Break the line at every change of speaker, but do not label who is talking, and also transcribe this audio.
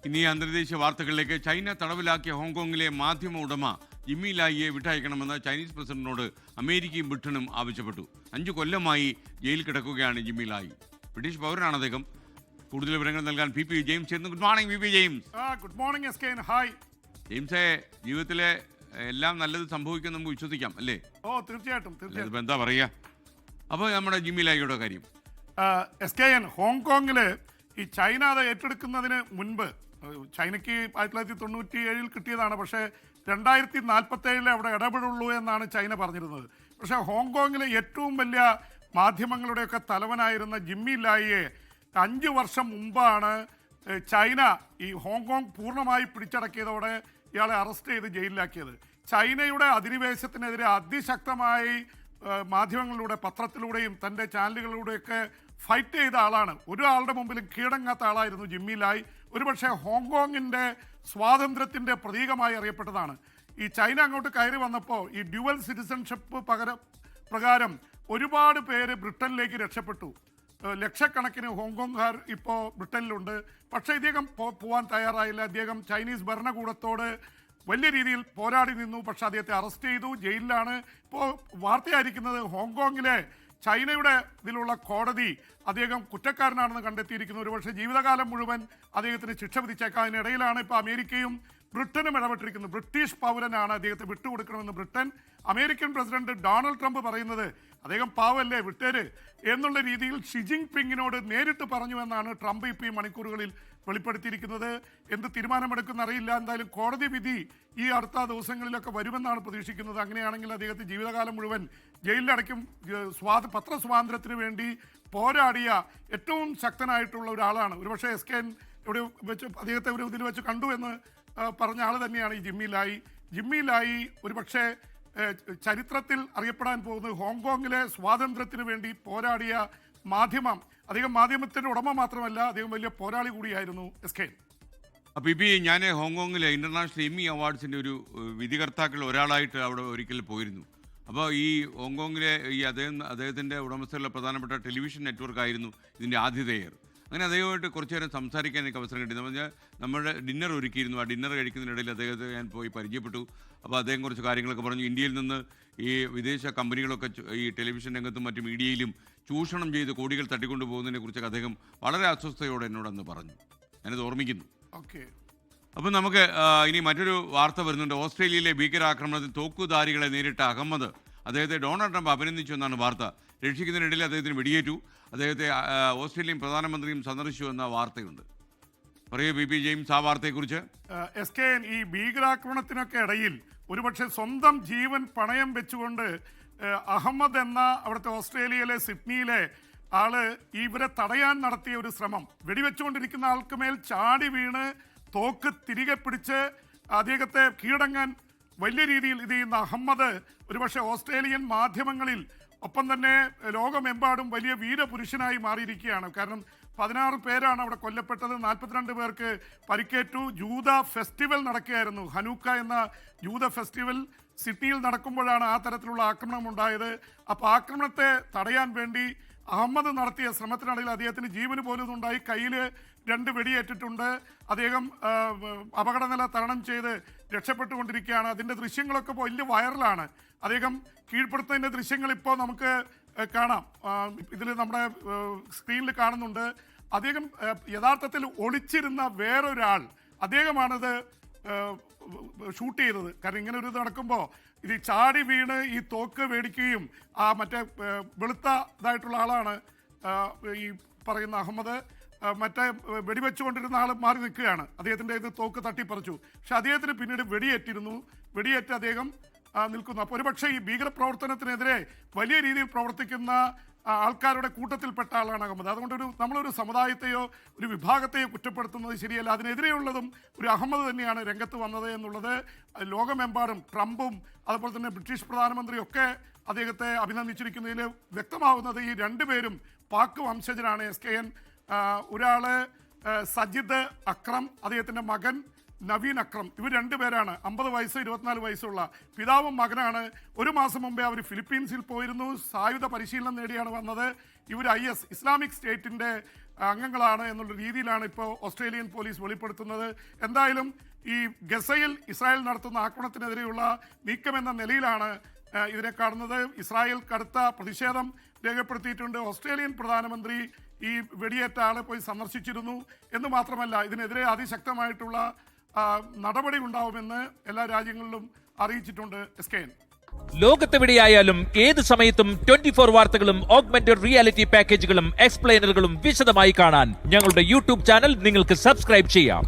ഇനി അന്തർദേശീയ വാർത്തകളിലേക്ക്. ചൈന തടവിലാക്കിയ ഹോങ്കോങ്ങിലെ മാധ്യമ ഉടമ ജിമ്മി ലായിയെ വിട്ടയക്കണമെന്ന് ചൈനീസ് പ്രസിഡന്റിനോട് അമേരിക്കയും ബ്രിട്ടനും ആവശ്യപ്പെട്ടു. 5 കൊല്ലമായി ജയിലിൽ കിടക്കുകയാണ് ജിമ്മി ലായി. ബ്രിട്ടീഷ് പൗരനാണ് അദ്ദേഹം. കൂടുതൽ വിവരങ്ങൾ നൽകാൻ പി പി ജെയിംസ് ചേർന്നു. Good morning P P James.
Good morning S K. Hi
ജെയിംസെ, ജീവിതത്തിലെ എല്ലാം നല്ലത് സംഭവിക്കും നമുക്ക് വിശ്വസിക്കാം അല്ലേ?
തീർച്ചയായിട്ടും.
ഇപ്പം എന്താ പറയുക? അപ്പോൾ നമ്മുടെ ജിമ്മി ലായിയുടെ കാര്യം
എസ് കെ എൻ, ഹോങ്കോങ്ങില് ഈ ചൈന അത് ഏറ്റെടുക്കുന്നതിന് മുൻപ് ചൈനയ്ക്ക് 1997 കിട്ടിയതാണ്. പക്ഷേ 2047 അവിടെ ഇടപെടുള്ളൂ എന്നാണ് ചൈന പറഞ്ഞിരുന്നത്. പക്ഷേ ഹോങ്കോങ്ങിലെ ഏറ്റവും വലിയ മാധ്യമങ്ങളുടെയൊക്കെ തലവനായിരുന്ന ജിമ്മി ലായിയെ 5 വർഷം മുമ്പാണ് ചൈന ഈ ഹോങ്കോങ് പൂർണ്ണമായി പിടിച്ചടക്കിയതോടെ ഇയാളെ അറസ്റ്റ് ചെയ്ത് ജയിലിലാക്കിയത്. ചൈനയുടെ അധിനിവേശത്തിനെതിരെ അതിശക്തമായി മാധ്യമങ്ങളിലൂടെ, പത്രത്തിലൂടെയും തൻ്റെ ചാനലുകളിലൂടെയൊക്കെ ഫൈറ്റ് ചെയ്ത ആളാണ്. ഒരാളുടെ മുമ്പിലും കീഴടങ്ങാത്ത ആളായിരുന്നു ജിമ്മി ലായ്. ഒരുപക്ഷെ ഹോങ്കോങ്ങിൻ്റെ സ്വാതന്ത്ര്യത്തിൻ്റെ പ്രതീകമായി അറിയപ്പെട്ടതാണ്. ഈ ചൈന അങ്ങോട്ട് കയറി വന്നപ്പോൾ ഈ ഡ്യുവൽ സിറ്റിസൺഷിപ്പ് പ്രകാരം ഒരുപാട് പേര് ബ്രിട്ടനിലേക്ക് രക്ഷപ്പെട്ടു. ലക്ഷക്കണക്കിന് ഹോങ്കോങ്കാർ ഇപ്പോൾ ബ്രിട്ടനിലുണ്ട്. പക്ഷേ ഇദ്ദേഹം പോകാൻ തയ്യാറായില്ല. അദ്ദേഹം ചൈനീസ് ഭരണകൂടത്തോട് വലിയ രീതിയിൽ പോരാടി നിന്നു. പക്ഷെ അദ്ദേഹത്തെ അറസ്റ്റ് ചെയ്തു, ജയിലിലാണ്. ഇപ്പോൾ വാർത്തയായിരിക്കുന്നത് ഹോങ്കോങ്ങിലെ ചൈനയുടെ ഇതിലുള്ള കോടതി അദ്ദേഹം കുറ്റക്കാരനാണെന്ന് കണ്ടെത്തിയിരിക്കുന്നു. ഒരുപക്ഷെ ജീവിതകാലം മുഴുവൻ അദ്ദേഹത്തിന് ശിക്ഷ വിധിച്ചേക്കാം. അതിനിടയിലാണ് ഇപ്പോൾ അമേരിക്കയും ബ്രിട്ടനും ഇടപെട്ടിരിക്കുന്നത്. ബ്രിട്ടീഷ് പൗരനാണ്, അദ്ദേഹത്തെ വിട്ടുകൊടുക്കണമെന്ന് Britain. American president Donald Trump പറയുന്നത് അദ്ദേഹം പാവല്ലേ, വിട്ടേര് എന്നുള്ള രീതിയിൽ ഷി ജിങ് പിങ്ങിനോട് നേരിട്ട് പറഞ്ഞുവെന്നാണ് ട്രംപ് ഇപ്പോൾ ഈ മണിക്കൂറുകളിൽ വെളിപ്പെടുത്തിയിരിക്കുന്നത്. എന്ത് തീരുമാനമെടുക്കുന്ന അറിയില്ല. എന്തായാലും കോടതി വിധി ഈ അടുത്ത ദിവസങ്ങളിലൊക്കെ വരുമെന്നാണ് പ്രതീക്ഷിക്കുന്നത്. അങ്ങനെയാണെങ്കിൽ അദ്ദേഹത്തെ ജീവിതകാലം മുഴുവൻ ജയിലിലടയ്ക്കും. പത്രസ്വാതന്ത്ര്യത്തിന് വേണ്ടി പോരാടിയ ഏറ്റവും ശക്തനായിട്ടുള്ള ഒരാളാണ്. ഒരുപക്ഷെ എസ് കെ ഇവിടെ വെച്ച് അദ്ദേഹത്തെ ഒരു ഇതിൽ വെച്ച് കണ്ടു എന്ന് പറഞ്ഞ ആൾ തന്നെയാണ് ഈ ജിമ്മി ലായി. ജിമ്മി ലായി ഒരുപക്ഷെ ചരിത്രത്തിൽ അറിയപ്പെടാൻ പോകുന്നത് ഹോങ്കോങ്ങിലെ സ്വാതന്ത്ര്യത്തിന് വേണ്ടി പോരാടിയ മാധ്യമം. അദ്ദേഹം മാധ്യമത്തിൻ്റെ ഉടമ മാത്രമല്ല, അദ്ദേഹം വലിയ പോരാളി കൂടിയായിരുന്നു എസ് കെ.
അപ്പോൾ ഇപ്പം ഞാൻ ഹോങ്കോങ്ങിലെ ഇൻ്റർനാഷണൽ എമ്മി അവാർഡ്സിൻ്റെ ഒരു വിധികർത്താക്കൾ ഒരാളായിട്ട് അവിടെ ഒരിക്കൽ പോയിരുന്നു. അപ്പോൾ ഈ ഹോങ്കോങ്ങിലെ ഈ അദ്ദേഹത്തിൻ്റെ ഉടമസ്ഥയിലുള്ള പ്രധാനപ്പെട്ട ടെലിവിഷൻ നെറ്റ്വർക്കായിരുന്നു ഇതിൻ്റെ ആതിഥേയർ. അങ്ങനെ അദ്ദേഹമായിട്ട് കുറച്ച് നേരം സംസാരിക്കാൻ എനിക്ക് അവസരം കിട്ടി. നമ്മുടെ ഡിന്നർ ഒരുക്കിയിരുന്നു. ആ ഡിന്നർ കഴിക്കുന്നതിനിടയിൽ അദ്ദേഹത്തെ ഞാൻ പോയി പരിചയപ്പെട്ടു. അപ്പോൾ അദ്ദേഹം കുറച്ച് കാര്യങ്ങളൊക്കെ പറഞ്ഞു. ഇന്ത്യയിൽ നിന്ന് ഈ വിദേശ കമ്പനികളൊക്കെ ഈ ടെലിവിഷൻ രംഗത്തും മറ്റു മീഡിയയിലും ചൂഷണം ചെയ്ത് കോടികൾ തട്ടിക്കൊണ്ടു പോകുന്നതിനെ കുറിച്ചൊക്കെ അദ്ദേഹം വളരെ അസ്വസ്ഥയോടെ എന്നോടന്ന് പറഞ്ഞു. ഞാനത് ഓർമ്മിക്കുന്നു.
ഓക്കെ.
അപ്പം നമുക്ക് ഇനി മറ്റൊരു വാർത്ത വരുന്നുണ്ട്. ഓസ്ട്രേലിയയിലെ ഭീകരാക്രമണത്തിൽ തോക്കുധാരികളെ നേരിട്ട അഹമ്മദ് അദ്ദേഹത്തെ ഡൊണാൾഡ് ട്രംപ് അഭിനന്ദിച്ചു എന്നാണ് വാർത്ത. രക്ഷിക്കുന്നതിനിടയിൽ അദ്ദേഹത്തിന് വെടിയേറ്റു. അദ്ദേഹത്തെ ഓസ്ട്രേലിയൻ പ്രധാനമന്ത്രിയും സന്ദർശിച്ചു എന്ന വാർത്തയുണ്ട്. പറയൂ പി പി ജെയിംസ് ആ വാർത്തയെക്കുറിച്ച്.
എസ് കെ, ഈ ഭീകരാക്രമണത്തിനൊക്കെ ഇടയിൽ ഒരുപക്ഷെ സ്വന്തം ജീവൻ പണയം വെച്ചുകൊണ്ട് അഹമ്മദ് എന്ന അവിടുത്തെ ഓസ്ട്രേലിയയിലെ സിഡ്നിയിലെ ആള് ഇവരെ തടയാൻ നടത്തിയ ഒരു ശ്രമം, വെടിവെച്ചുകൊണ്ടിരിക്കുന്ന ആൾക്ക് മേൽ ചാടി വീണ് തോക്ക് തിരികെ പിടിച്ച് അദ്ദേഹത്തെ കീഴടങ്ങാൻ വലിയ രീതിയിൽ ഇത് ചെയ്യുന്ന അഹമ്മദ് ഒരുപക്ഷെ ഓസ്ട്രേലിയൻ മാധ്യമങ്ങളിൽ ഒപ്പം തന്നെ ലോകമെമ്പാടും വലിയ വീരപുരുഷനായി മാറിയിരിക്കുകയാണ്. കാരണം 16 പേരാണ് അവിടെ കൊല്ലപ്പെട്ടത്, 42 പേർക്ക് പരിക്കേറ്റു. ജൂത ഫെസ്റ്റിവൽ നടക്കുകയായിരുന്നു. ഹനൂക്ക എന്ന ജൂത ഫെസ്റ്റിവൽ സിഡ്നിയിൽ നടക്കുമ്പോഴാണ് ആ തരത്തിലുള്ള ആക്രമണം ഉണ്ടായത്. അപ്പോൾ ആക്രമണത്തെ തടയാൻ വേണ്ടി അഹമ്മദ് നടത്തിയ ശ്രമത്തിനിടയിൽ അദ്ദേഹത്തിന് ജീവന് പോലും ഉണ്ടായി. കയ്യിൽ 2 വെടിയേറ്റിട്ടുണ്ട്. അദ്ദേഹം അപകടനില തരണം ചെയ്ത് രക്ഷപ്പെട്ടുകൊണ്ടിരിക്കുകയാണ്. അതിൻ്റെ ദൃശ്യങ്ങളൊക്കെ ഇപ്പോൾ വലിയ വൈറലാണ്. അദ്ദേഹം കീഴ്പ്പെടുത്തുന്നതിൻ്റെ ദൃശ്യങ്ങൾ ഇപ്പോൾ നമുക്ക് കാണാം. ഇതിൽ നമ്മുടെ സ്ക്രീനിൽ കാണുന്നുണ്ട്. അദ്ദേഹം യഥാർത്ഥത്തിൽ ഒളിച്ചിരുന്ന വേറൊരാൾ, അദ്ദേഹമാണിത് ഷൂട്ട് ചെയ്തത്. കാരണം ഇങ്ങനെ ഒരു ഇത് നടക്കുമ്പോൾ ഇത് ചാടി വീണ് ഈ തോക്ക് മേടിക്കുകയും മറ്റേ വെളുത്ത ഇതായിട്ടുള്ള ആളാണ് ഈ പറയുന്ന അഹമ്മദ്. മറ്റേ വെടിവെച്ചുകൊണ്ടിരുന്ന ആൾ മാറി നിൽക്കുകയാണ്. അദ്ദേഹത്തിൻ്റെ ഇത് തോക്ക് തട്ടിപ്പറിച്ചു. പക്ഷെ അദ്ദേഹത്തിന് പിന്നീട് വെടിയേറ്റ് അദ്ദേഹം നിൽക്കുന്നു. അപ്പോൾ ഒരുപക്ഷെ ഈ ഭീകരപ്രവർത്തനത്തിനെതിരെ വലിയ രീതിയിൽ പ്രവർത്തിക്കുന്ന ആൾക്കാരുടെ കൂട്ടത്തിൽപ്പെട്ട ആളാണ് അഹമ്മദ്. അതുകൊണ്ട് നമ്മളൊരു സമുദായത്തെയോ ഒരു വിഭാഗത്തെയോ കുറ്റപ്പെടുത്തുന്നത് ശരിയല്ല. അതിനെതിരെയുള്ളതും ഒരു അഹമ്മദ് തന്നെയാണ് രംഗത്ത് വന്നത് എന്നുള്ളത് ലോകമെമ്പാടും ട്രംപും അതുപോലെ തന്നെ ബ്രിട്ടീഷ് പ്രധാനമന്ത്രിയൊക്കെ അദ്ദേഹത്തെ അഭിനന്ദിച്ചിരിക്കുന്നതിൽ വ്യക്തമാവുന്നത് ഈ 2 പേരും പാക് വംശജരാണ്. എസ് കെ എൻ, ഒരാൾ സജിദ് അക്രം, അദ്ദേഹത്തിൻ്റെ മകൻ നവീൻ അക്രം, ഇവർ രണ്ടുപേരാണ്. 50 വയസ്സ് 24 വയസ്സുള്ള പിതാവും മകനാണ്. ഒരു മാസം മുമ്പേ അവർ ഫിലിപ്പീൻസിൽ പോയിരുന്നു. സായുധ പരിശീലനം നേടിയാണ് വന്നത്. ഇവർ IS ഇസ്ലാമിക് സ്റ്റേറ്റിൻ്റെ അംഗങ്ങളാണ് എന്നുള്ള രീതിയിലാണ് ഇപ്പോൾ ഓസ്ട്രേലിയൻ പോലീസ് വെളിപ്പെടുത്തുന്നത്. എന്തായാലും ഈ ഗസയിൽ ഇസ്രായേൽ നടത്തുന്ന ആക്രമണത്തിനെതിരെയുള്ള നീക്കമെന്ന നിലയിലാണ് ഇതിനെ കാണുന്നത്. ഇസ്രായേൽ കടുത്ത പ്രതിഷേധം രേഖപ്പെടുത്തിയിട്ടുണ്ട്. ഓസ്ട്രേലിയൻ പ്രധാനമന്ത്രി ഈ വെടിയേറ്റ ആളെ പോയി സന്ദർശിച്ചിരുന്നു എന്ന് മാത്രമല്ല, ഇതിനെതിരെ അതിശക്തമായിട്ടുള്ള നടപടി ഉണ്ടാവുമെന്ന് എല്ലാ രാജ്യങ്ങളിലും അറിയിച്ചിട്ടുണ്ട്. SKN.
ലോകത്തെവിടെയായാലും ഏത് സമയത്തും 24 വാർത്തകളും ഓഗ്മെന്റഡ് റിയാലിറ്റി പാക്കേജുകളും എക്സ്പ്ലെയിനറുകളും വിശദമായി കാണാൻ ഞങ്ങളുടെ യൂട്യൂബ് ചാനൽ നിങ്ങൾക്ക് സബ്സ്ക്രൈബ് ചെയ്യാം.